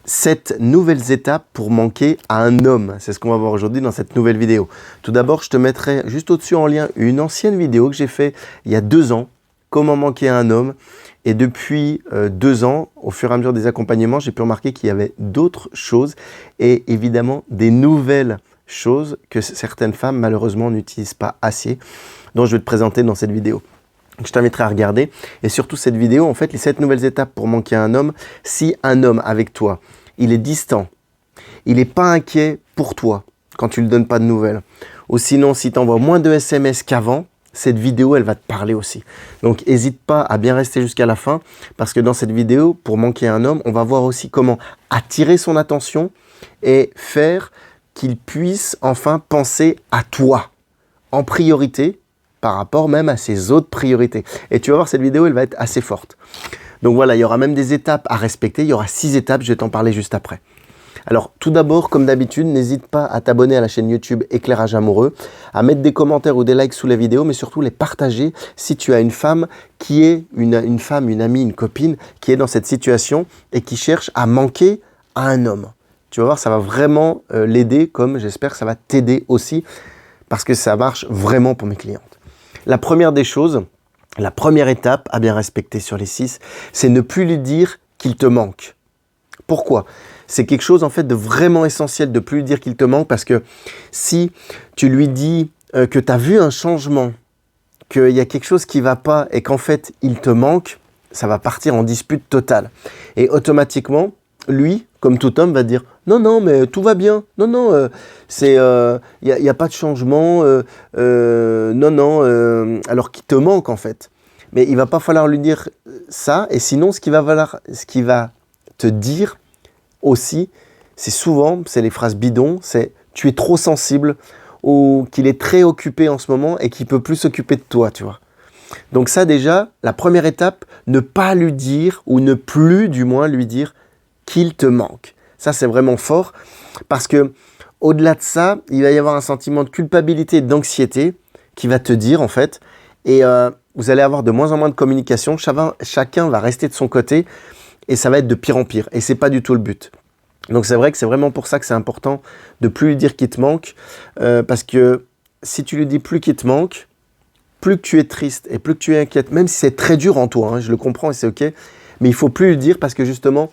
7 nouvelles étapes pour manquer à un homme. C'est ce qu'on va voir aujourd'hui dans cette nouvelle vidéo. Tout d'abord, je te mettrai juste au-dessus en lien une ancienne vidéo que j'ai fait il y a 2 ans. Comment manquer à un homme. Et depuis 2 ans, au fur et à mesure des accompagnements, j'ai pu remarquer qu'il y avait d'autres choses et évidemment des nouvelles choses que certaines femmes malheureusement n'utilisent pas assez, dont je vais te présenter dans cette vidéo. Je t'inviterai à regarder et surtout cette vidéo, en fait, les 7 nouvelles étapes pour manquer à un homme. Si un homme avec toi, il est distant, il n'est pas inquiet pour toi quand tu ne lui donnes pas de nouvelles, ou sinon si tu envoies moins de SMS qu'avant, cette vidéo, elle va te parler aussi. Donc, n'hésite pas à bien rester jusqu'à la fin parce que dans cette vidéo, pour manquer à un homme, on va voir aussi comment attirer son attention et faire qu'il puisse enfin penser à toi en priorité par rapport même à ses autres priorités. Et tu vas voir, cette vidéo, elle va être assez forte. Donc voilà, il y aura même des étapes à respecter. Il y aura 6 étapes, je vais t'en parler juste après. Alors, tout d'abord, comme d'habitude, n'hésite pas à t'abonner à la chaîne YouTube Éclairage Amoureux, à mettre des commentaires ou des likes sous la vidéo, mais surtout les partager si tu as une femme qui est une femme, une amie, une copine qui est dans cette situation et qui cherche à manquer à un homme. Tu vas voir, ça va vraiment l'aider, comme j'espère que ça va t'aider aussi, parce que ça marche vraiment pour mes clientes. La première des choses, la première étape à bien respecter sur les 6, c'est ne plus lui dire qu'il te manque. Pourquoi ? C'est quelque chose en fait de vraiment essentiel de plus lui dire qu'il te manque parce que si tu lui dis que tu as vu un changement, qu'il y a quelque chose qui ne va pas et qu'en fait il te manque, ça va partir en dispute totale. Et automatiquement, lui, comme tout homme, va dire « Non, non, mais tout va bien. Non, non, il n'y a pas de changement. Non, non. » Alors qu'il te manque en fait. Mais il ne va pas falloir lui dire ça. Et sinon, ce qu'il va te dire aussi, c'est souvent, c'est les phrases bidons, c'est « tu es trop sensible » ou qu'il est très occupé en ce moment et qu'il ne peut plus s'occuper de toi, tu vois. Donc ça déjà, la première étape, ne pas lui dire ou ne plus du moins lui dire qu'il te manque. Ça, c'est vraiment fort parce que au-delà de ça, il va y avoir un sentiment de culpabilité et d'anxiété qui va te dire en fait et vous allez avoir de moins en moins de communication, chacun va rester de son côté et ça va être de pire en pire et c'est pas du tout le but. Donc c'est vrai que c'est vraiment pour ça que c'est important de plus lui dire qu'il te manque parce que si tu lui dis plus qu'il te manque, plus que tu es triste et plus que tu es inquiète, même si c'est très dur en toi, hein, je le comprends et c'est ok, mais il faut plus lui dire parce que justement,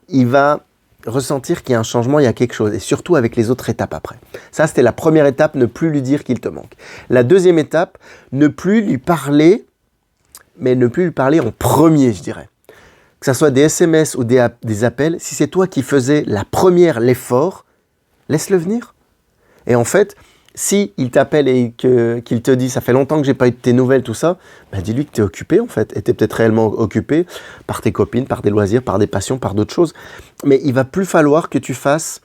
il va ressentir qu'il y a un changement, il y a quelque chose, et surtout avec les autres étapes après. Ça, c'était la première étape, ne plus lui dire qu'il te manque. La deuxième étape, ne plus lui parler, mais ne plus lui parler en premier, je dirais. Que ce soit des SMS ou des appels, si c'est toi qui faisais l'effort, laisse-le venir. Et en fait, si il t'appelle et qu'il te dit « ça fait longtemps que j'ai pas eu de tes nouvelles, tout ça », bah dis-lui que tu es occupé en fait. Et tu es peut-être réellement occupé par tes copines, par des loisirs, par des passions, par d'autres choses. Mais il va plus falloir que tu fasses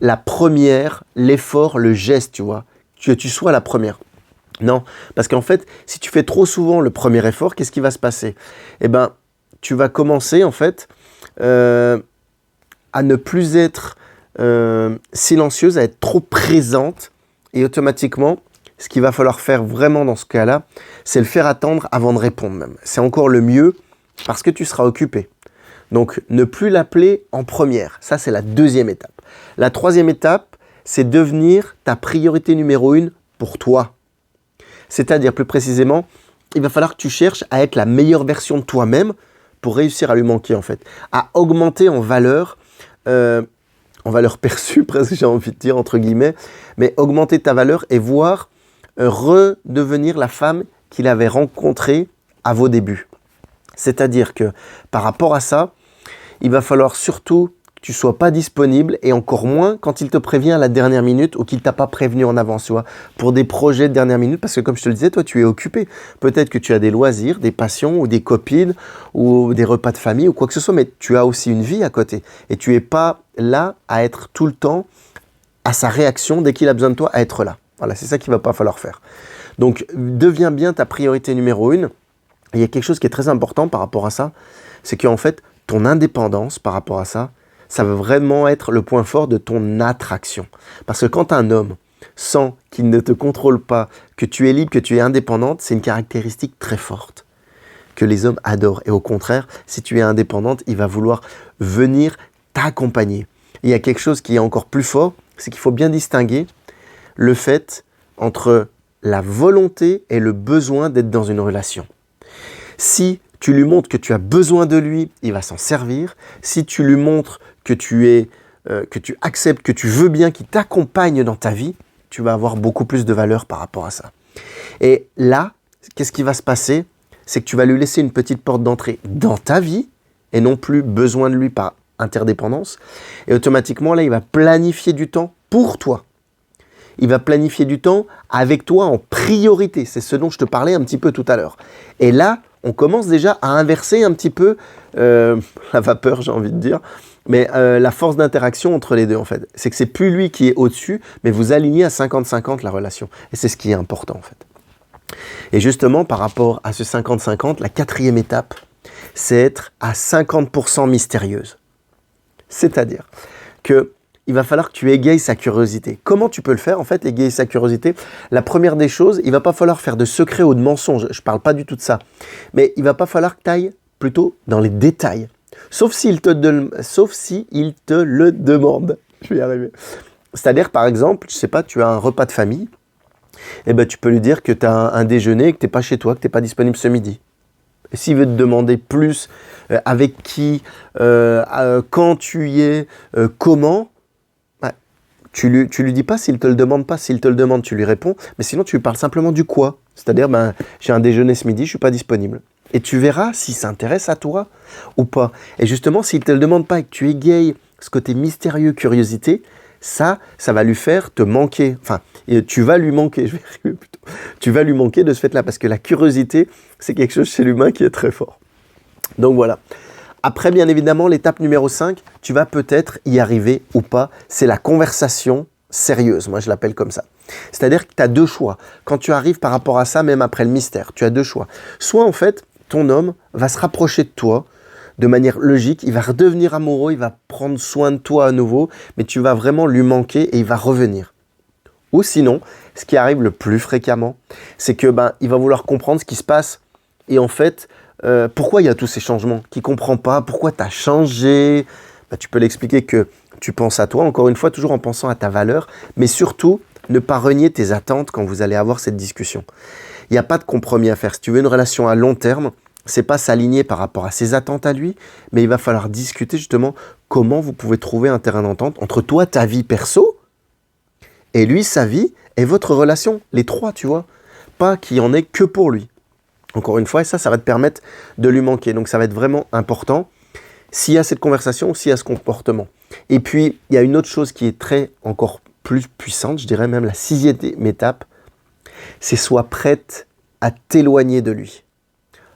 la première, l'effort, le geste, tu vois. Que tu sois la première. Non, parce qu'en fait, si tu fais trop souvent le premier effort, qu'est-ce qui va se passer ? Eh bien, tu vas commencer en fait à ne plus être silencieuse, à être trop présente. Et automatiquement, ce qu'il va falloir faire vraiment dans ce cas-là, c'est le faire attendre avant de répondre même. C'est encore le mieux parce que tu seras occupé. Donc, ne plus l'appeler en première. Ça, c'est la deuxième étape. La troisième étape, c'est devenir ta priorité numéro 1 pour toi. C'est-à-dire, plus précisément, il va falloir que tu cherches à être la meilleure version de toi-même pour réussir à lui manquer, en fait. À augmenter en valeur perçue, presque j'ai envie de dire, entre guillemets, mais augmenter ta valeur et voir redevenir la femme qu'il avait rencontrée à vos débuts. C'est-à-dire que par rapport à ça, il va falloir surtout que tu ne sois pas disponible et encore moins quand il te prévient à la dernière minute ou qu'il ne t'a pas prévenu en avance, tu vois, pour des projets de dernière minute, parce que comme je te le disais, toi tu es occupé. Peut-être que tu as des loisirs, des passions ou des copines ou des repas de famille ou quoi que ce soit, mais tu as aussi une vie à côté et tu n'es pas là à être tout le temps à sa réaction dès qu'il a besoin de toi à être là. Voilà, c'est ça qu'il ne va pas falloir faire. Donc, deviens bien ta priorité numéro 1. Et il y a quelque chose qui est très important par rapport à ça, c'est qu'en fait, ton indépendance par rapport à ça, ça va vraiment être le point fort de ton attraction. Parce que quand un homme sent qu'il ne te contrôle pas, que tu es libre, que tu es indépendante, c'est une caractéristique très forte que les hommes adorent. Et au contraire, si tu es indépendante, il va vouloir venir t'accompagner. Il y a quelque chose qui est encore plus fort, c'est qu'il faut bien distinguer le fait entre la volonté et le besoin d'être dans une relation. Si tu lui montres que tu as besoin de lui, il va s'en servir. Si tu lui montres que tu acceptes, que tu veux bien qu'il t'accompagne dans ta vie, tu vas avoir beaucoup plus de valeur par rapport à ça. Et là, qu'est-ce qui va se passer? C'est que tu vas lui laisser une petite porte d'entrée dans ta vie et non plus besoin de lui par interdépendance. Et automatiquement, là, il va planifier du temps pour toi. Il va planifier du temps avec toi en priorité. C'est ce dont je te parlais un petit peu tout à l'heure. Et là, on commence déjà à inverser un petit peu la vapeur, j'ai envie de dire, mais la force d'interaction entre les deux, en fait. C'est que c'est plus lui qui est au-dessus, mais vous alignez à 50-50 la relation. Et c'est ce qui est important, en fait. Et justement, par rapport à ce 50-50, la quatrième étape, c'est être à 50% mystérieuse. C'est-à-dire que il va falloir que tu égayes sa curiosité. Comment tu peux le faire, en fait, égayer sa curiosité? La première des choses, il ne va pas falloir faire de secrets ou de mensonges. Je ne parle pas du tout de ça. Mais il ne va pas falloir que tu ailles plutôt dans les détails. Sauf s'il te le demande. Je vais y arriver. C'est-à-dire, par exemple, je ne sais pas, tu as un repas de famille. Eh ben, tu peux lui dire que tu as un déjeuner, que tu n'es pas chez toi, que tu n'es pas disponible ce midi. Et s'il veut te demander plus, avec qui, quand tu y es, comment, tu lui dis pas s'il te le demande pas. S'il te le demande, tu lui réponds. Mais sinon, tu lui parles simplement du quoi. C'est-à-dire, j'ai un déjeuner ce midi, je suis pas disponible. Et tu verras s'il s'intéresse à toi ou pas. Et justement, s'il te le demande pas et que tu égayes ce côté mystérieux, curiosité, ça va lui faire te manquer. Enfin, tu vas lui manquer, je vais arriver plutôt. Tu vas lui manquer de ce fait-là, parce que la curiosité, c'est quelque chose chez l'humain qui est très fort. Donc voilà. Après, bien évidemment, l'étape numéro 5, tu vas peut-être y arriver ou pas. C'est la conversation sérieuse. Moi, je l'appelle comme ça. C'est-à-dire que tu as deux choix. Quand tu arrives par rapport à ça, même après le mystère, tu as deux choix. Soit, en fait, ton homme va se rapprocher de toi de manière logique. Il va redevenir amoureux, il va prendre soin de toi à nouveau, mais tu vas vraiment lui manquer et il va revenir. Ou sinon, ce qui arrive le plus fréquemment, c'est que il va vouloir comprendre ce qui se passe. Et en fait, pourquoi il y a tous ces changements? Qui ne comprend pas? Pourquoi tu as changé? Tu peux l'expliquer que tu penses à toi, encore une fois, toujours en pensant à ta valeur, mais surtout, ne pas renier tes attentes quand vous allez avoir cette discussion. Il n'y a pas de compromis à faire. Si tu veux une relation à long terme, c'est pas s'aligner par rapport à ses attentes à lui, mais il va falloir discuter justement comment vous pouvez trouver un terrain d'entente entre toi, ta vie perso, et lui, sa vie, et votre relation. Les trois, tu vois. Pas qu'il y en ait que pour lui. Encore une fois, et ça va te permettre de lui manquer. Donc ça va être vraiment important s'il y a cette conversation, s'il y a ce comportement. Et puis, il y a une autre chose qui est encore plus puissante, je dirais même la 6e étape, c'est sois prête à t'éloigner de lui.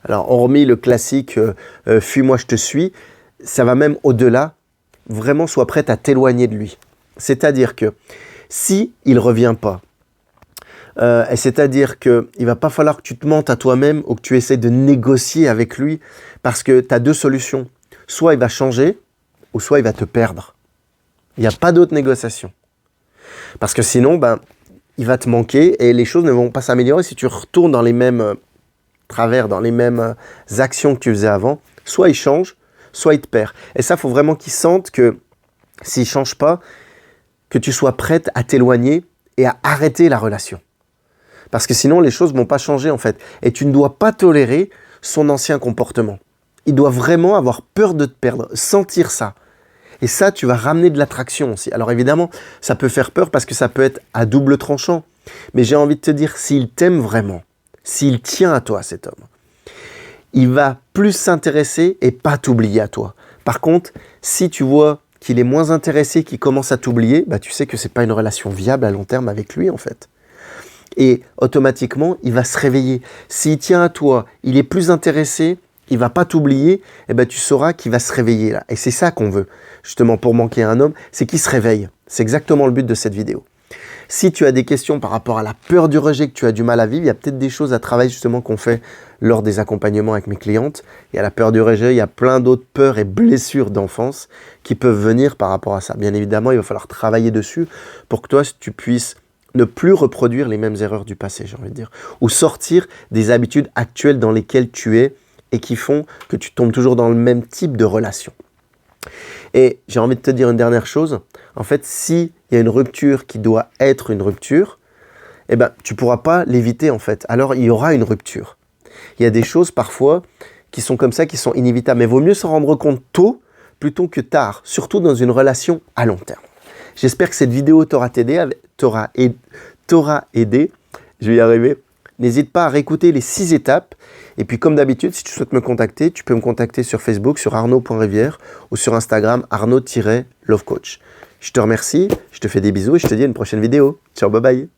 Alors, hormis le classique « fuis-moi, je te suis », ça va même au-delà, vraiment sois prête à t'éloigner de lui. C'est-à-dire que si il ne revient pas, et c'est-à-dire qu'il ne va pas falloir que tu te mentes à toi-même ou que tu essaies de négocier avec lui parce que tu as deux solutions. Soit il va changer ou soit il va te perdre. Il n'y a pas d'autre négociation. Parce que sinon, il va te manquer et les choses ne vont pas s'améliorer si tu retournes dans les mêmes travers, dans les mêmes actions que tu faisais avant. Soit il change, soit il te perd. Et ça, il faut vraiment qu'il sente que s'il ne change pas, que tu sois prête à t'éloigner et à arrêter la relation. Parce que sinon, les choses ne vont pas changer en fait. Et tu ne dois pas tolérer son ancien comportement. Il doit vraiment avoir peur de te perdre, sentir ça. Et ça, tu vas ramener de l'attraction aussi. Alors évidemment, ça peut faire peur parce que ça peut être à double tranchant. Mais j'ai envie de te dire, s'il t'aime vraiment, s'il tient à toi, cet homme, il va plus s'intéresser et pas t'oublier à toi. Par contre, si tu vois qu'il est moins intéressé, qu'il commence à t'oublier, tu sais que ce n'est pas une relation viable à long terme avec lui en fait. Et automatiquement, il va se réveiller. S'il tient à toi, il est plus intéressé, il ne va pas t'oublier, tu sauras qu'il va se réveiller là. Et c'est ça qu'on veut, justement, pour manquer un homme, c'est qu'il se réveille. C'est exactement le but de cette vidéo. Si tu as des questions par rapport à la peur du rejet que tu as du mal à vivre, il y a peut-être des choses à travailler justement qu'on fait lors des accompagnements avec mes clientes. Il y a la peur du rejet, il y a plein d'autres peurs et blessures d'enfance qui peuvent venir par rapport à ça. Bien évidemment, il va falloir travailler dessus pour que toi, tu puisses ne plus reproduire les mêmes erreurs du passé, j'ai envie de dire, ou sortir des habitudes actuelles dans lesquelles tu es et qui font que tu tombes toujours dans le même type de relation. Et j'ai envie de te dire une dernière chose. En fait, s'il y a une rupture qui doit être une rupture, eh ben, tu ne pourras pas l'éviter en fait. Alors, il y aura une rupture. Il y a des choses parfois qui sont comme ça, qui sont inévitables. Mais il vaut mieux s'en rendre compte tôt plutôt que tard, surtout dans une relation à long terme. J'espère que cette vidéo t'aura aidé. Je vais y arriver. N'hésite pas à réécouter les 6 étapes. Et puis comme d'habitude, si tu souhaites me contacter, tu peux me contacter sur Facebook, sur arnaud.rivière ou sur Instagram, arnaud-lovecoach. Je te remercie, je te fais des bisous et je te dis à une prochaine vidéo. Ciao, bye bye.